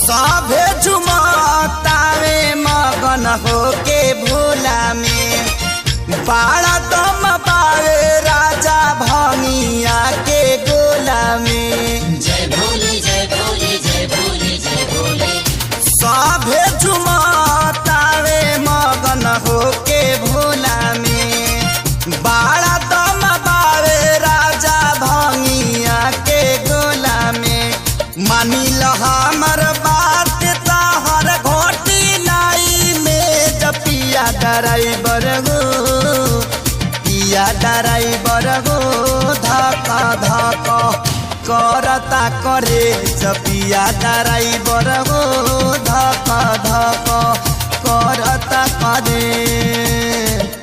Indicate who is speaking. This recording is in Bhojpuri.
Speaker 1: सभे झुमतावे मगन होके भोला में बाड़ा दम पावे राजा भंगिया के गोला में।
Speaker 2: जय भोले जय भोले जय भोले जय भोले।
Speaker 1: सभे झुमतावे मगन होके भोला में बाड़ा दम पावे राजा भंगिया के गोला में। मानी ल हमर बात तहर घोटी लाई में जपिया ड्राइवर गो पिया ड्राइवर गो धक्का धक्का करता करे जपिया ड्राइवर गो धक्का धक्का करता करे।